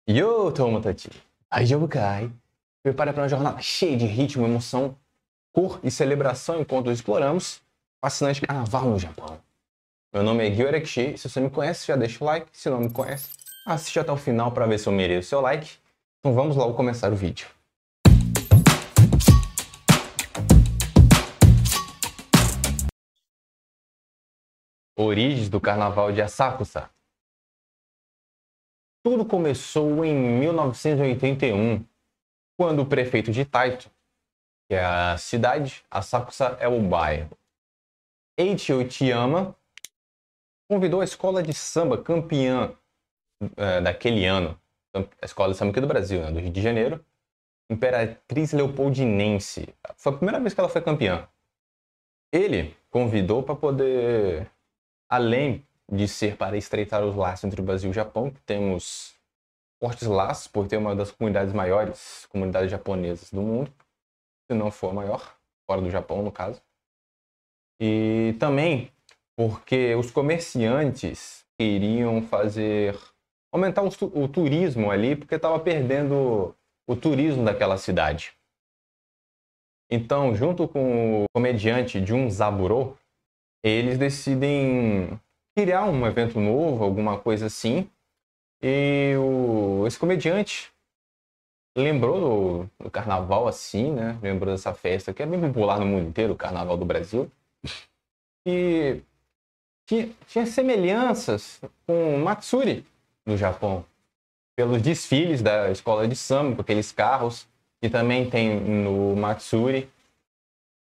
Yo, Tomodachi! Aijobukai! Prepare para uma jornada cheia de ritmo, emoção, cor e celebração enquanto exploramos o fascinante carnaval no Japão. Meu nome é Gyo Erekishi, se você me conhece já deixa o like, se não me conhece, assiste até o final para ver se eu mereço seu like. Então vamos logo começar o vídeo. Origens do Carnaval de Asakusa. Tudo começou em 1981, quando o prefeito de Taito, que é a cidade, Asakusa é o bairro, Eiichi Uchiyama, convidou a escola de samba campeã daquele ano, a escola de samba aqui do Brasil, né, do Rio de Janeiro, Imperatriz Leopoldinense. Foi a primeira vez que ela foi campeã. Ele convidou para poder, além de ser para estreitar os laços entre o Brasil e o Japão, que temos fortes laços, por ter uma das comunidades maiores, comunidades japonesas do mundo, se não for a maior, fora do Japão, no caso. E também porque os comerciantes queriam aumentar o turismo ali, porque estava perdendo o turismo daquela cidade. Então, junto com o comediante Jun Zaburo, eles decidem criar um evento novo, alguma coisa assim. E esse comediante lembrou do carnaval assim, né? Lembrou dessa festa que é bem popular no mundo inteiro, o carnaval do Brasil. E tinha semelhanças com o Matsuri no Japão, pelos desfiles da escola de samba, com aqueles carros que também tem no Matsuri.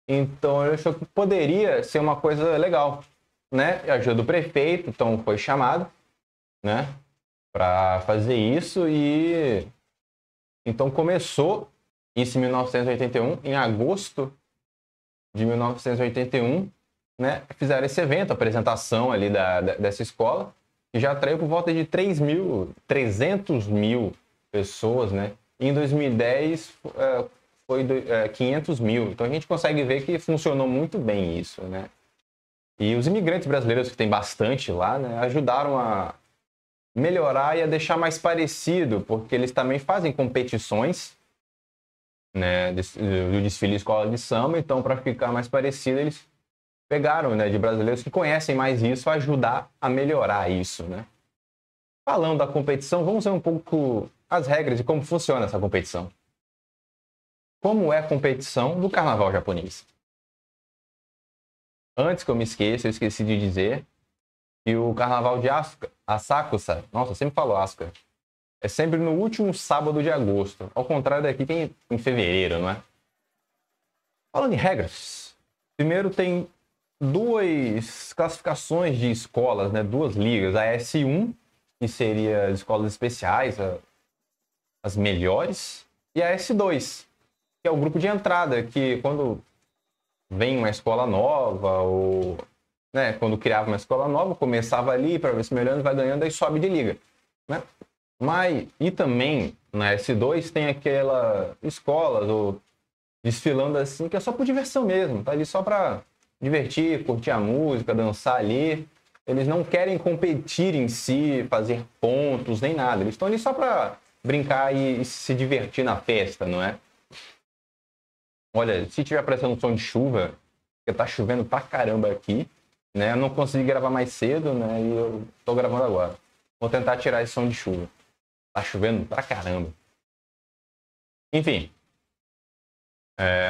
Então eu achou que poderia ser uma coisa legal, né? E a ajuda do prefeito, então foi chamado, né, para fazer isso. E então começou isso em 1981, em agosto de 1981, né, fizeram esse evento, a apresentação ali dessa escola, que já atraiu por volta de 300 mil pessoas, né? E em 2010 foi 500 mil. Então a gente consegue ver que funcionou muito bem isso, né? E os imigrantes brasileiros, que tem bastante lá, né, ajudaram a melhorar e a deixar mais parecido, porque eles também fazem competições, né, do desfile escola de samba. Então, para ficar mais parecido, eles pegaram, né, de brasileiros que conhecem mais isso, a ajudar a melhorar isso, né? Falando da competição, vamos ver um pouco as regras de como funciona essa competição. Como é a competição do carnaval japonês? Antes que eu me esqueça, eu esqueci de dizer que o carnaval de Asakusa, nossa, eu sempre falo Asuka, é sempre no último sábado de agosto. Ao contrário daqui, tem em fevereiro, não é? Falando em regras, primeiro tem duas classificações de escolas, né? Duas ligas. A S1, que seria as escolas especiais, as melhores, e a S2, que é o grupo de entrada, que quando vem uma escola nova, ou, né, quando criava uma escola nova, começava ali para ver se melhorando, vai ganhando, aí sobe de liga, né? E também na S2 tem aquela escolas ou desfilando assim, que é só por diversão mesmo, tá ali só para divertir, curtir a música, dançar ali. Eles não querem competir em si, fazer pontos, nem nada. Eles estão ali só para brincar e se divertir na festa, não é? Olha, se tiver aparecendo um som de chuva, porque tá chovendo pra caramba aqui, né? Eu não consegui gravar mais cedo, né? E eu tô gravando agora. Vou tentar tirar esse som de chuva. Tá chovendo pra caramba. Enfim.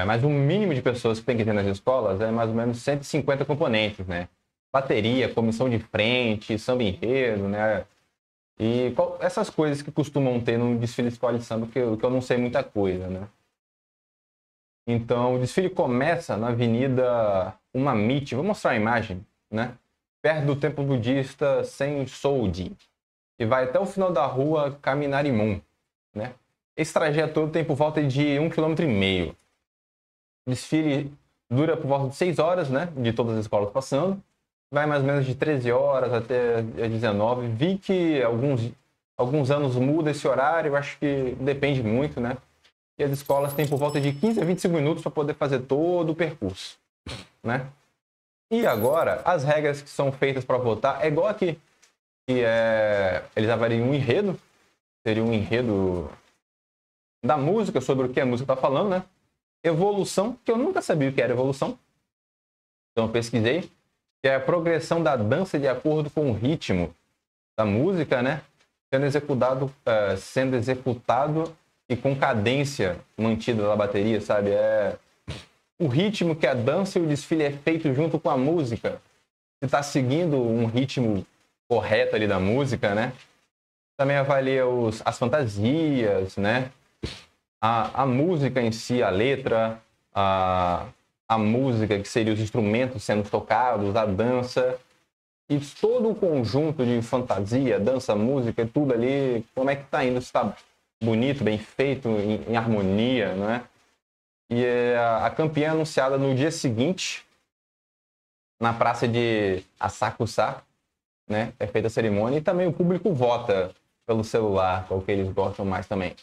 Mas o mínimo de pessoas que tem que ter nas escolas é mais ou menos 150 componentes, né? Bateria, comissão de frente, samba enredo, né? E essas coisas que costumam ter num desfile de escola de samba, que eu não sei muita coisa, né? Então, o desfile começa na Avenida Umamichi, vou mostrar a imagem, né? Perto do templo budista Sensoji, e vai até o final da rua Kaminarimon, né? Esse trajeto todo tem por volta de 1,5 km. O desfile dura por volta de 6 horas, né? De todas as escolas passando. Vai mais ou menos de 13 horas até 19. Vi que alguns anos muda esse horário, eu acho que depende muito, né? E as escolas têm por volta de 15 a 25 minutos para poder fazer todo o percurso, né? E agora, as regras que são feitas para votar é igual aqui. Eles avaliam um enredo, seria um enredo da música, sobre o que a música está falando, né? Evolução, que eu nunca sabia o que era evolução. Então eu pesquisei, que é a progressão da dança de acordo com o ritmo da música, né? Sendo executado e com cadência mantida da bateria, sabe? É o ritmo que a dança e o desfile é feito junto com a música. Você está seguindo um ritmo correto ali da música, né? Também avalia as fantasias, né? A música em si, a letra, a música que seria os instrumentos sendo tocados, a dança. E todo o conjunto de fantasia, dança, música, tudo ali, como é que tá indo? Se tá bonito, bem feito, em harmonia, não é? E a campeã é anunciada no dia seguinte, na praça de Asakusa, né? É feita a cerimônia e também o público vota pelo celular, qual que eles gostam mais também.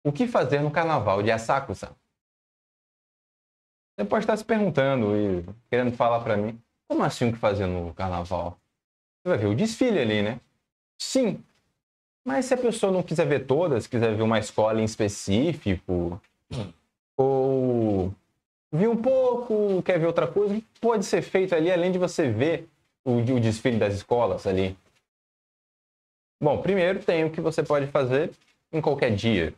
O que fazer no carnaval de Asakusa? Você pode estar se perguntando e querendo falar para mim, como assim o que fazer no carnaval? Você vai ver o desfile ali, né? Sim, mas se a pessoa não quiser ver todas, quiser ver uma escola em específico, ou vir um pouco, quer ver outra coisa, o que pode ser feito ali, além de você ver o desfile das escolas ali? Bom, primeiro tem o que você pode fazer em qualquer dia.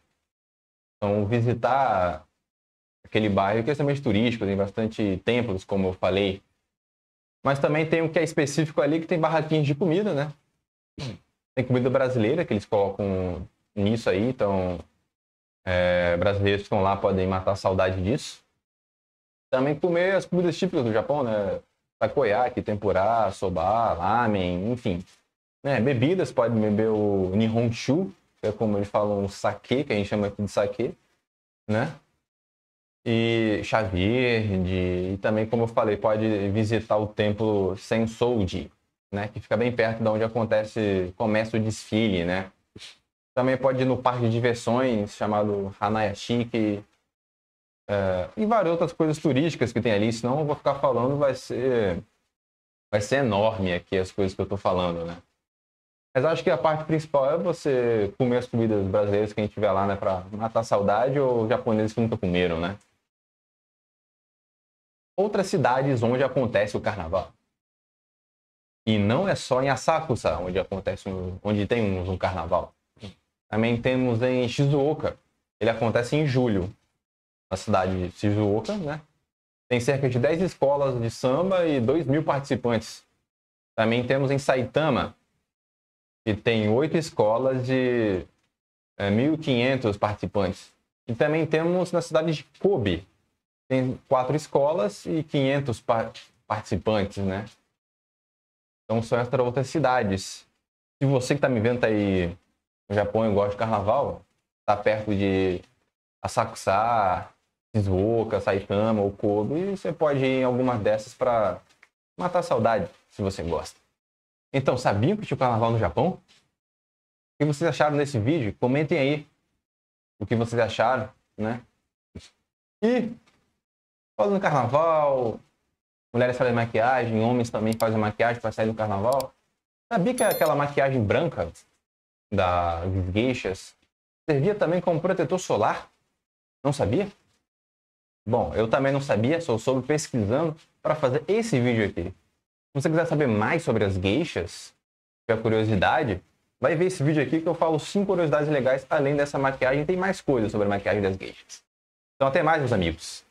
Então, visitar aquele bairro que é extremamente turístico, tem bastante templos, como eu falei. Mas também tem o que é específico ali, que tem barraquinhas de comida, né? Tem comida brasileira que eles colocam nisso aí, então brasileiros que estão lá podem matar a saudade disso. Também comer as comidas típicas do Japão, né? Takoyaki, tempurá, soba, ramen, enfim. Né? Bebidas, pode beber o Nihonshu, que é como eles falam o sake, que a gente chama aqui de sake, né? E chá verde, e também, como eu falei, pode visitar o templo Sensoji, né? Que fica bem perto de onde começa o desfile, né? Também pode ir no parque de diversões chamado Hanayashiki, e várias outras coisas turísticas que tem ali, senão eu vou ficar falando, vai ser enorme aqui as coisas que eu tô falando, né? Mas acho que a parte principal é você comer as comidas brasileiras que a gente tiver lá, né? Pra matar a saudade, ou japoneses que nunca comeram, né? Outras cidades onde acontece o carnaval. E não é só em Asakusa onde tem um carnaval. Também temos em Shizuoka. Ele acontece em julho, na cidade de Shizuoka, né? Tem cerca de 10 escolas de samba e 2.000 participantes. Também temos em Saitama, que tem 8 escolas de 1.500 participantes. E também temos na cidade de Kobe, tem 4 escolas e 500 participantes, né? Então são essas outras cidades. Se você que está me vendo aí no Japão e gosta de carnaval, está perto de Asakusa, Shizuoka, Saitama ou Kobe, e você pode ir em alguma dessas para matar a saudade, se você gosta. Então, sabiam que tinha o carnaval no Japão? O que vocês acharam desse vídeo? Comentem aí o que vocês acharam, né? E falando do carnaval, mulheres fazem maquiagem, homens também fazem maquiagem para sair do carnaval. Sabia que aquela maquiagem branca das geishas servia também como protetor solar? Não sabia? Bom, eu também não sabia, só soube pesquisando para fazer esse vídeo aqui. Se você quiser saber mais sobre as geishas, tiver curiosidade, vai ver esse vídeo aqui que eu falo 5 curiosidades legais além dessa maquiagem. Tem mais coisas sobre a maquiagem das geishas. Então até mais, meus amigos.